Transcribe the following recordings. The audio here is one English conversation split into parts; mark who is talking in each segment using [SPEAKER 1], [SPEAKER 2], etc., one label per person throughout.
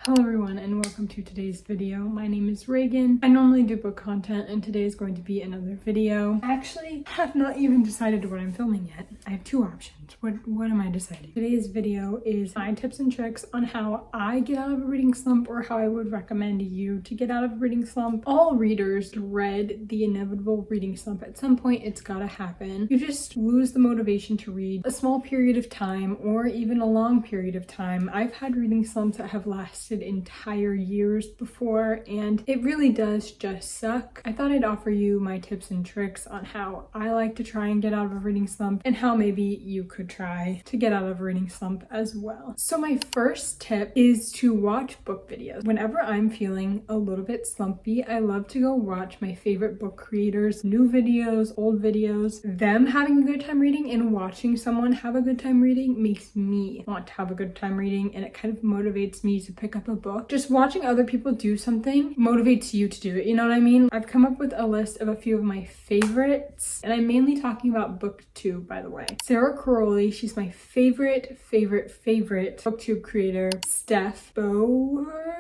[SPEAKER 1] Hello everyone and welcome to today's video. My name is Reagan. I normally do book content and today is going to be another video. I actually have not even decided what I'm filming yet. I have two options. What am I deciding? Today's video is my tips and tricks on how I get out of a reading slump or how I would recommend you to get out of a reading slump. All readers dread the inevitable reading slump. At some point it's gotta happen. You just lose the motivation to read a small period of time or even a long period of time. I've had reading slumps that have lasted entire years before and it really does just suck. I thought I'd offer you my tips and tricks on how I like to try and get out of a reading slump and how maybe you could try to get out of a reading slump as well. So my first tip is to watch book videos. Whenever I'm feeling a little bit slumpy, I love to go watch my favorite book creators, new videos, old videos. Them having a good time reading and watching someone have a good time reading makes me want to have a good time reading, and it kind of motivates me to pick up a book. Just watching other people do something motivates you to do it, you know what I mean? I've come up with a list of a few of my favorites, and I'm mainly talking about BookTube, by the way. Sarah Crowley, she's my favorite BookTube creator. Steph Boer,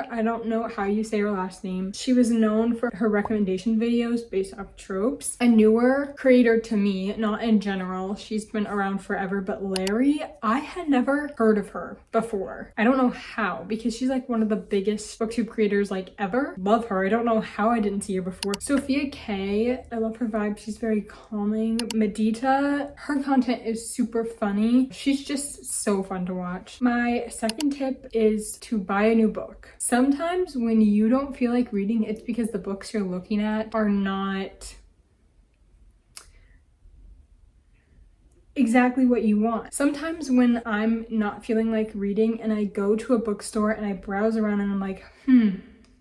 [SPEAKER 1] I don't know how you say her last name. She was known for her recommendation videos based off tropes. A newer creator to me, not in general, she's been around forever, but Larry, I had never heard of her before. I don't know how, because she's like one of the biggest BookTube creators like ever. Love her. I don't know how I didn't see her before. Sophia K, I love her vibe. She's very calming. Medita, her content is super funny. She's just so fun to watch. My second tip is to buy a new book. Sometimes when you don't feel like reading, it's because the books you're looking at are not exactly what you want. Sometimes when I'm not feeling like reading and I go to a bookstore and I browse around and I'm like,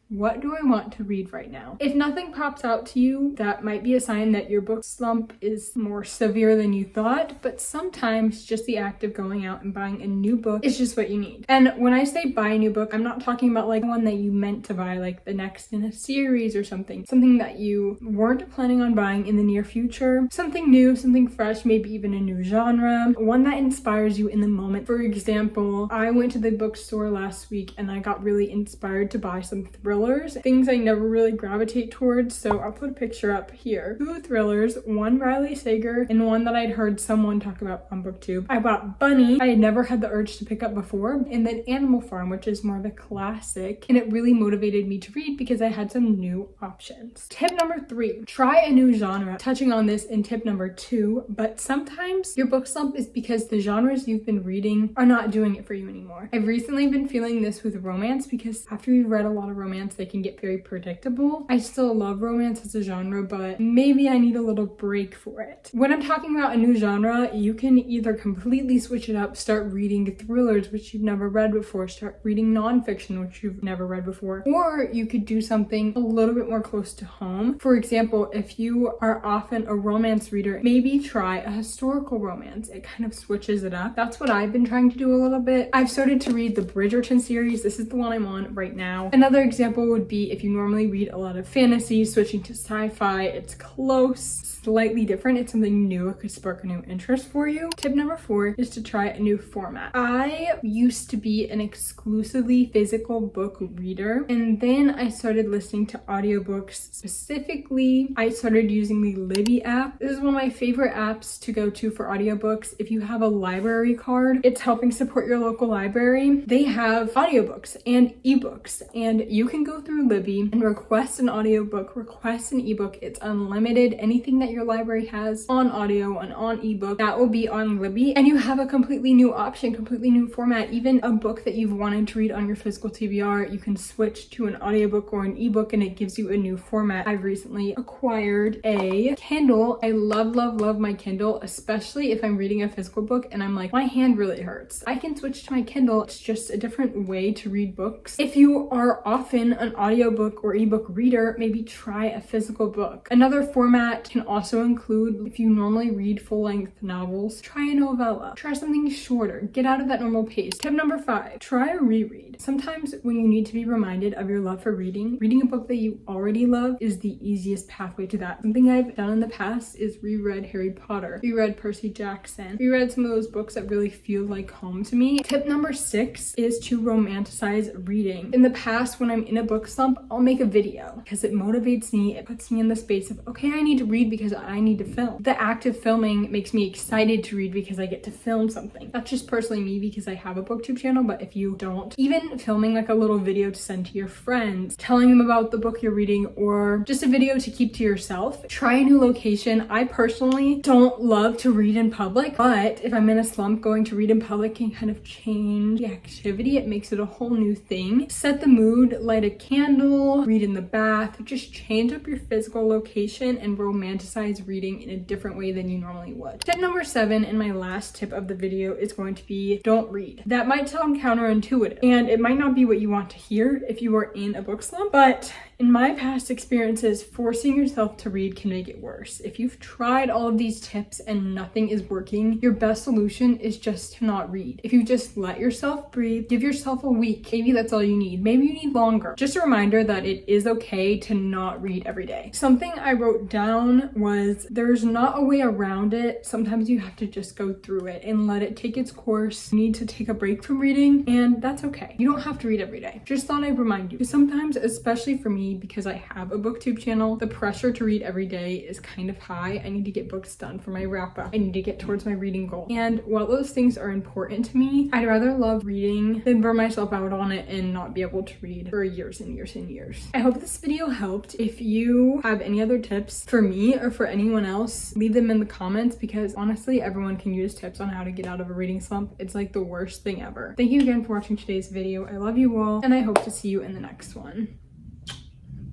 [SPEAKER 1] what do I want to read right now? If nothing pops out to you, that might be a sign that your book slump is more severe than you thought, but sometimes just the act of going out and buying a new book is just what you need. And when I say buy a new book, I'm not talking about like one that you meant to buy, like the next in a series or something that you weren't planning on buying in the near future. Something new, something fresh, maybe even a new genre, one that inspires you in the moment. For example, I went to the bookstore last week and I got really inspired to buy some thrillers, things I never really gravitate towards, so I'll put a picture up here. Two thrillers, one Riley Sager and one that I'd heard someone talk about on BookTube. I bought Bunny, I had never had the urge to pick up before, and then Animal Farm, which is more of a classic, and it really motivated me to read because I had some new options. Tip number 3, try a new genre. Touching on this in tip number 2, but sometimes your book slump is because the genres you've been reading are not doing it for you anymore. I've recently been feeling this with romance because after you've read a lot of romance, they can get very predictable. I still love romance as a genre, but maybe I need a little break for it. When I'm talking about a new genre, you can either completely switch it up, start reading thrillers, which you've never read before, start reading nonfiction, which you've never read before, or you could do something a little bit more close to home. For example, if you are often a romance reader, maybe try a historical romance. It kind of switches it up. That's what I've been trying to do a little bit. I've started to read the Bridgerton series. This is the one I'm on right now. Another example would be if you normally read a lot of fantasy, switching to sci-fi, it's close, slightly different, it's something new, it could spark a new interest for you. Tip number 4 is to try a new format. I used to be an exclusively physical book reader, and then I started listening to audiobooks. Specifically, I started using the Libby app. This is one of my favorite apps to go to for audiobooks. If you have a library card, it's helping support your local library. They have audiobooks and ebooks, and you can go through Libby and request an audiobook, request an ebook. It's unlimited. Anything that your library has on audio and on ebook, that will be on Libby, and you have a completely new option, completely new format. Even a book that you've wanted to read on your physical TBR, you can switch to an audiobook or an ebook and it gives you a new format. I've recently acquired a Kindle. I love my Kindle, especially if I'm reading a physical book and I'm like, my hand really hurts. I can switch to my Kindle. It's just a different way to read books. If you are often an audiobook or ebook reader, maybe try a physical book. Another format can also include, if you normally read full-length novels, try a novella. Try something shorter. Get out of that normal pace. Tip number 5, try a reread. Sometimes when you need to be reminded of your love for reading a book that you already love is the easiest pathway to that. Something I've done in the past is reread Harry Potter, reread Percy Jackson, reread some of those books that really feel like home to me. Tip number 6 is to romanticize reading. In the past, when I'm in a book slump, I'll make a video because it motivates me. It puts me in the space of, okay, I need to read because I need to film. The act of filming makes me excited to read because I get to film something. That's just personally me because I have a booktube channel, but if you don't, even filming like a little video to send to your friends, telling them about the book you're reading, or just a video to keep to yourself. Try a new location. I personally don't love to read in public, but if I'm in a slump, going to read in public can kind of change the activity. It makes it a whole new thing. Set the mood, light a candle, read in the bath, just change up your physical location and romanticize reading in a different way than you normally would. Tip number 7, and my last tip of the video, is going to be don't read. That might sound counterintuitive and it might not be what you want to hear if you are in a book slump, but in my past experiences, forcing yourself to read can make it worse. If you've tried all of these tips and nothing is working, your best solution is just to not read. If you just let yourself breathe, give yourself a week, maybe that's all you need. Maybe you need longer. Just a reminder that it is okay to not read every day. Something I wrote down was there's not a way around it. Sometimes you have to just go through it and let it take its course. You need to take a break from reading, and that's okay. You don't have to read every day. Just thought I'd remind you. Sometimes, especially for me, because I have a booktube channel, the pressure to read every day is kind of high. I need to get books done for my wrap up. I need to get towards my reading goal. And while those things are important to me, I'd rather love reading than burn myself out on it and not be able to read for years and years and years. I hope this video helped. If you have any other tips for me or for anyone else, leave them in the comments, because honestly, everyone can use tips on how to get out of a reading slump. It's like the worst thing ever. Thank you again for watching today's video. I love you all, and I hope to see you in the next one.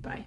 [SPEAKER 1] Bye.